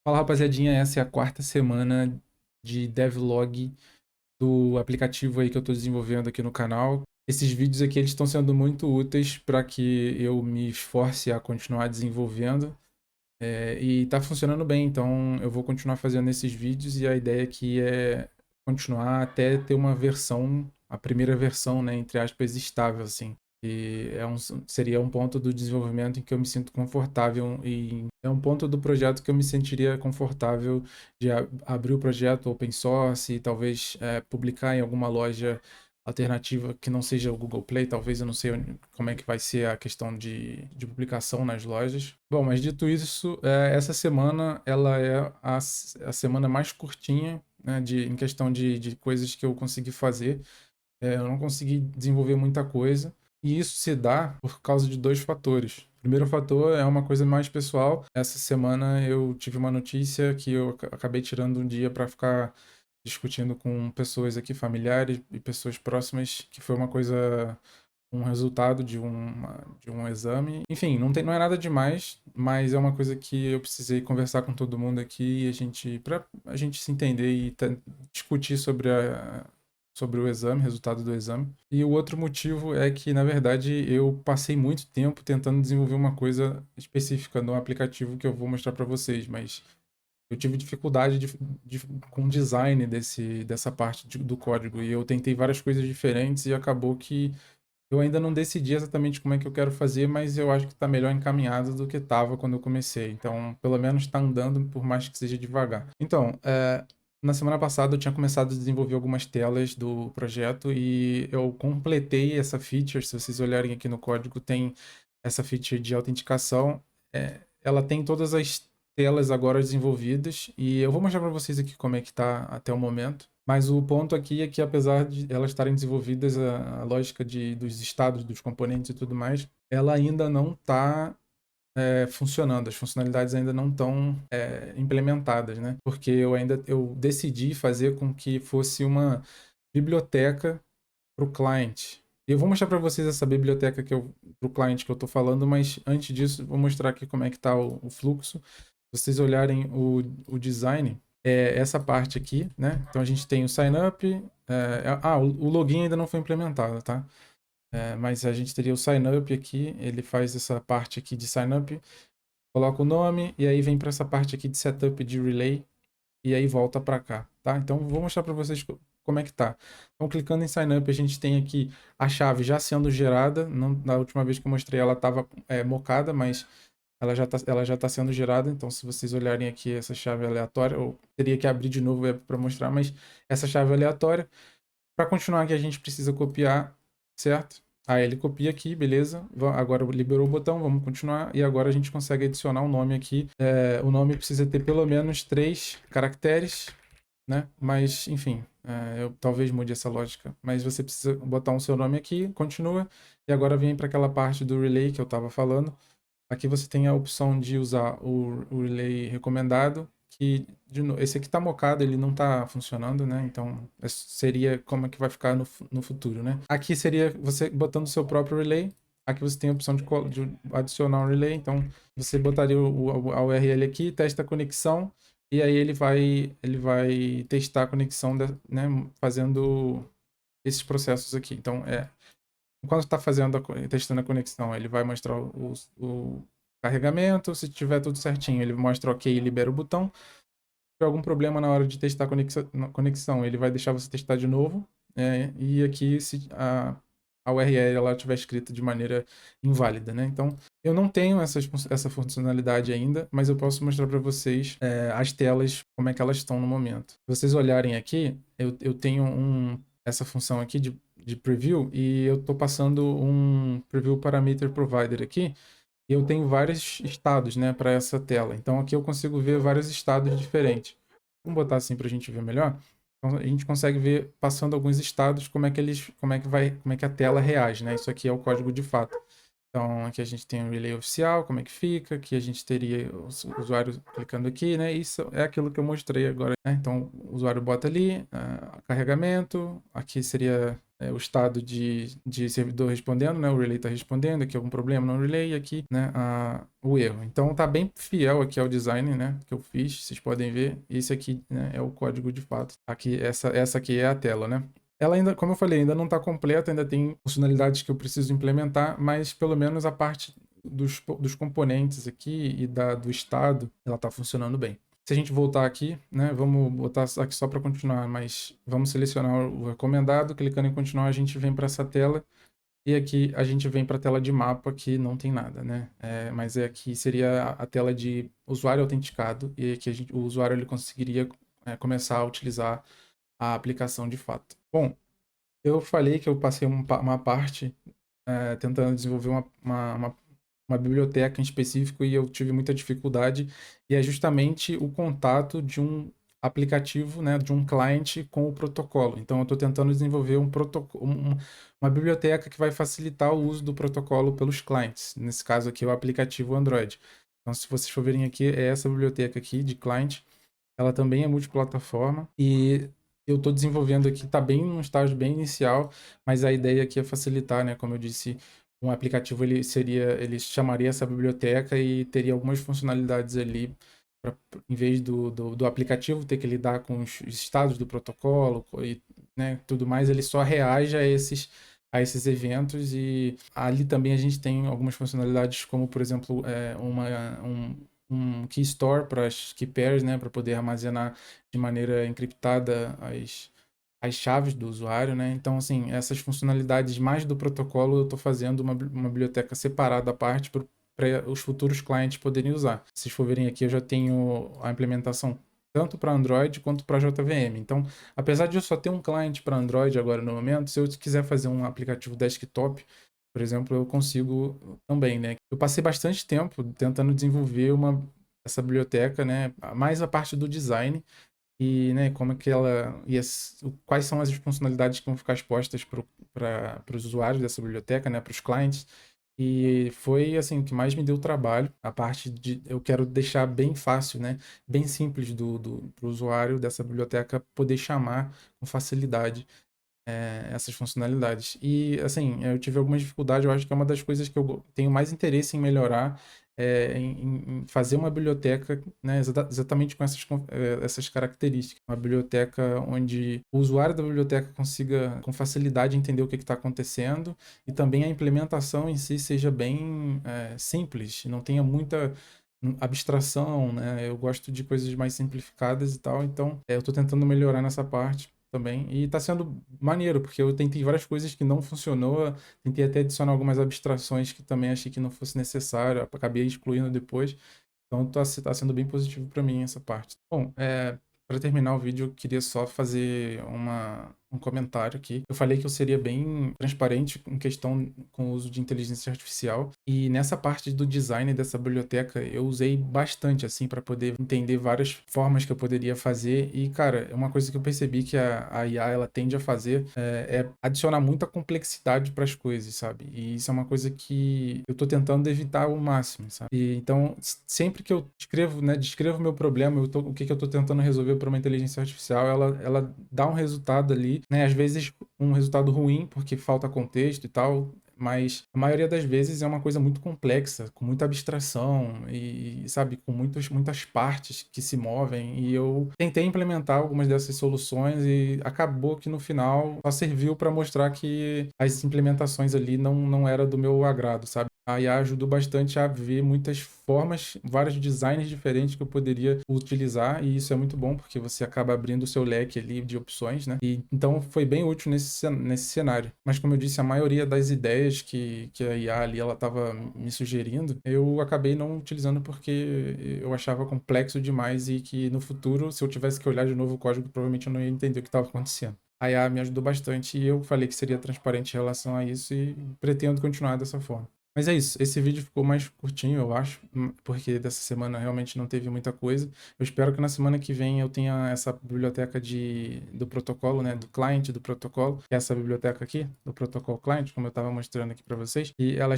Fala, rapaziadinha, essa é a quarta semana de devlog do aplicativo aí que eu estou desenvolvendo aqui no canal. Esses vídeos aqui eles estão sendo muito úteis para que eu me esforce a continuar desenvolvendo. E tá funcionando bem, então eu vou continuar fazendo esses vídeos e a ideia aqui é continuar até ter uma versão, a primeira versão, né, entre aspas, estável, assim. E seria um ponto do desenvolvimento em que eu me sinto confortável e é um ponto do projeto que eu me sentiria confortável de abrir o projeto open source e talvez publicar em alguma loja alternativa que não seja o Google Play, talvez eu não sei como é que vai ser a questão de publicação nas lojas. Bom, mas dito isso, essa semana ela é a semana mais curtinha, né, em questão de coisas que eu consegui fazer. Eu não consegui desenvolver muita coisa. E isso se dá por causa de dois fatores. O primeiro fator é uma coisa mais pessoal. Essa semana eu tive uma notícia que eu acabei tirando um dia para ficar discutindo com pessoas aqui, familiares e pessoas próximas, que foi uma coisa, um resultado de um exame. Enfim, não é nada demais, mas é uma coisa que eu precisei conversar com todo mundo aqui e para a gente se entender e discutir sobre o exame, resultado do exame. E o outro motivo é que, na verdade, eu passei muito tempo tentando desenvolver uma coisa específica no aplicativo que eu vou mostrar para vocês, mas eu tive dificuldade com o design dessa parte do código e eu tentei várias coisas diferentes e acabou que eu ainda não decidi exatamente como é que eu quero fazer, mas eu acho que está melhor encaminhado do que estava quando eu comecei. Então, pelo menos está andando, por mais que seja devagar. Então, na semana passada eu tinha começado a desenvolver algumas telas do projeto e eu completei essa feature. Se vocês olharem aqui no código, tem essa feature de autenticação. Ela tem todas as telas agora desenvolvidas e eu vou mostrar para vocês aqui como é que está até o momento. Mas o ponto aqui é que, apesar de elas estarem desenvolvidas, a lógica dos estados, dos componentes e tudo mais, ela ainda não está funcionando. As funcionalidades ainda não estão implementadas, né? Porque eu decidi fazer com que fosse uma biblioteca para o cliente. E eu vou mostrar para vocês essa biblioteca para o cliente que eu estou falando, mas antes disso, vou mostrar aqui como é que está o fluxo. Se vocês olharem o design, essa parte aqui, né? Então a gente tem o sign up. O login ainda não foi implementado, tá? Mas a gente teria o sign up aqui. Ele faz essa parte aqui de sign up, coloca o nome e aí vem para essa parte aqui de setup de relay e aí volta para cá, tá? Então vou mostrar para vocês como é que tá. Então clicando em sign up, a gente tem aqui a chave já sendo gerada. Não, na última vez que eu mostrei ela estava mocada, mas ela já tá sendo gerada. Então se vocês olharem aqui essa chave aleatória, eu teria que abrir de novo para mostrar, mas essa chave aleatória. Para continuar aqui a gente precisa copiar, certo? Aí ele copia aqui, beleza. Agora liberou o botão, vamos continuar. E agora a gente consegue adicionar um nome aqui. O nome precisa ter pelo menos 3 caracteres, né? Mas, enfim, eu talvez mude essa lógica. Mas você precisa botar o seu nome aqui, continua. E agora vem para aquela parte do relay que eu estava falando. Aqui você tem a opção de usar o relay recomendado, que esse aqui está mocado, ele não está funcionando, né? Então seria como é que vai ficar no futuro, né? Aqui seria você botando o seu próprio relay. Aqui você tem a opção de adicionar um relay, então você botaria a URL aqui, testa a conexão, e aí ele vai testar a conexão, né, fazendo esses processos aqui. Então, enquanto está testando a conexão, ele vai mostrar o carregamento. Se tiver tudo certinho, ele mostra OK e libera o botão. Se tiver algum problema na hora de testar a conexão, ele vai deixar você testar de novo. E aqui, se a URL ela estiver escrita de maneira inválida, né? Então, eu não tenho essa funcionalidade ainda, mas eu posso mostrar para vocês as telas, como é que elas estão no momento. Se vocês olharem aqui, eu tenho essa função aqui de preview e eu estou passando um preview parameter provider aqui e eu tenho vários estados, né, para essa tela. Então aqui eu consigo ver vários estados diferentes. Vamos botar assim para a gente ver melhor. Então a gente consegue ver passando alguns estados como é que a tela reage, né? Isso aqui é o código de fato. Então, aqui a gente tem o relay oficial, como é que fica. Aqui a gente teria o usuário clicando aqui, né? Isso é aquilo que eu mostrei agora, né? Então, o usuário bota ali, carregamento. Aqui seria o estado de servidor respondendo, né? O relay está respondendo, aqui algum problema no relay, aqui, né? O erro. Então tá bem fiel aqui ao design, né? Que eu fiz, vocês podem ver. Esse aqui, né, é o código de fato. Aqui, essa aqui é a tela, né? Ela ainda, como eu falei, ainda não está completa, ainda tem funcionalidades que eu preciso implementar, mas pelo menos a parte dos componentes aqui e do estado, ela está funcionando bem. Se a gente voltar aqui, né, vamos botar aqui só para continuar, mas vamos selecionar o recomendado, clicando em continuar, a gente vem para essa tela e aqui a gente vem para a tela de mapa que não tem nada, né? Mas aqui seria a tela de usuário autenticado e aqui o usuário ele conseguiria começar a utilizar a aplicação de fato. Bom, eu falei que eu passei uma parte tentando desenvolver uma biblioteca em específico e eu tive muita dificuldade, e é justamente o contato de um aplicativo, né, de um cliente com o protocolo. Então, eu estou tentando desenvolver uma biblioteca que vai facilitar o uso do protocolo pelos clientes. Nesse caso aqui, o aplicativo Android. Então, se vocês for verem aqui, é essa biblioteca aqui de client. Ela também é multiplataforma e eu estou desenvolvendo aqui, está bem num estágio bem inicial, mas a ideia aqui é facilitar, né? Como eu disse, um aplicativo ele chamaria essa biblioteca e teria algumas funcionalidades ali, em vez do aplicativo ter que lidar com os estados do protocolo e, né, tudo mais, ele só reage a esses eventos, e ali também a gente tem algumas funcionalidades como, por exemplo, um key store para as key pairs, né, para poder armazenar de maneira encriptada as chaves do usuário, né? Então, assim, essas funcionalidades mais do protocolo, eu estou fazendo uma biblioteca separada à parte para os futuros clientes poderem usar. Se vocês for verem aqui, eu já tenho a implementação tanto para Android quanto para JVM. Então, apesar de eu só ter um cliente para Android agora no momento, se eu quiser fazer um aplicativo desktop, por exemplo, eu consigo também, né? Eu passei bastante tempo tentando desenvolver essa biblioteca, né? Mais a parte do design e, né, como é que ela quais são as funcionalidades que vão ficar expostas para os usuários dessa biblioteca, né? Para os clientes. E foi assim o que mais me deu trabalho. A parte de eu quero deixar bem fácil, né? Bem simples para o usuário dessa biblioteca poder chamar com facilidade essas funcionalidades. E, assim, eu tive algumas dificuldades, eu acho que é uma das coisas que eu tenho mais interesse em melhorar, em fazer uma biblioteca, né, exatamente com essas características. Uma biblioteca onde o usuário da biblioteca consiga, com facilidade, entender o que está acontecendo e também a implementação em si seja bem simples, não tenha muita abstração, né? Eu gosto de coisas mais simplificadas e tal, então eu estou tentando melhorar nessa parte também. E tá sendo maneiro, porque eu tentei várias coisas que não funcionou, tentei até adicionar algumas abstrações que também achei que não fosse necessário, acabei excluindo depois. Então tá sendo bem positivo para mim essa parte. Bom, para terminar o vídeo, eu queria só fazer um comentário aqui. Eu falei que eu seria bem transparente em questão com o uso de inteligência artificial, e nessa parte do design dessa biblioteca eu usei bastante assim para poder entender várias formas que eu poderia fazer. E cara, é uma coisa que eu percebi que a IA ela tende a fazer é adicionar muita complexidade para as coisas, sabe? E isso é uma coisa que eu tô tentando evitar ao máximo, sabe? E então sempre que eu descrevo o meu problema, o que que eu tô tentando resolver para uma inteligência artificial, ela dá um resultado ali, né? Às vezes um resultado ruim, porque falta contexto e tal, mas a maioria das vezes é uma coisa muito complexa, com muita abstração e, sabe, com muitas partes que se movem. E eu tentei implementar algumas dessas soluções e acabou que no final só serviu para mostrar que as implementações ali não era do meu agrado, sabe? A IA ajudou bastante a ver muitas formas, vários designs diferentes que eu poderia utilizar, e isso é muito bom porque você acaba abrindo o seu leque ali de opções, né? E então foi bem útil nesse cenário. Mas como eu disse, a maioria das ideias que a IA ali ela estava me sugerindo, eu acabei não utilizando porque eu achava complexo demais e que no futuro, se eu tivesse que olhar de novo o código, provavelmente eu não ia entender o que estava acontecendo. A IA me ajudou bastante e eu falei que seria transparente em relação a isso e pretendo continuar dessa forma. Mas é isso, esse vídeo ficou mais curtinho, eu acho, porque dessa semana realmente não teve muita coisa. Eu espero que na semana que vem eu tenha essa biblioteca do protocolo, né, do client do protocolo, que é essa biblioteca aqui, do protocolo client, como eu estava mostrando aqui para vocês, e ela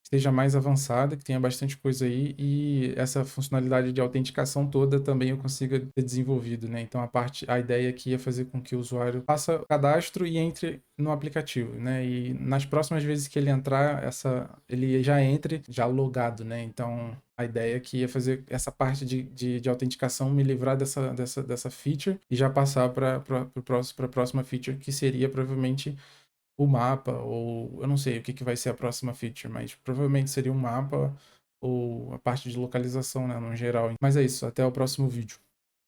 esteja mais avançada, que tenha bastante coisa aí, e essa funcionalidade de autenticação toda também eu consiga ter desenvolvido, né? Então a ideia aqui é fazer com que o usuário faça o cadastro e entre no aplicativo, né? E nas próximas vezes que ele entrar, ele já entre já logado, né? Então a ideia aqui é fazer essa parte de autenticação, me livrar dessa feature e já passar para a próxima feature, que seria provavelmente o mapa, ou eu não sei o que, que vai ser a próxima feature, mas provavelmente seria um mapa ou a parte de localização, né, no geral. Mas é isso, até o próximo vídeo.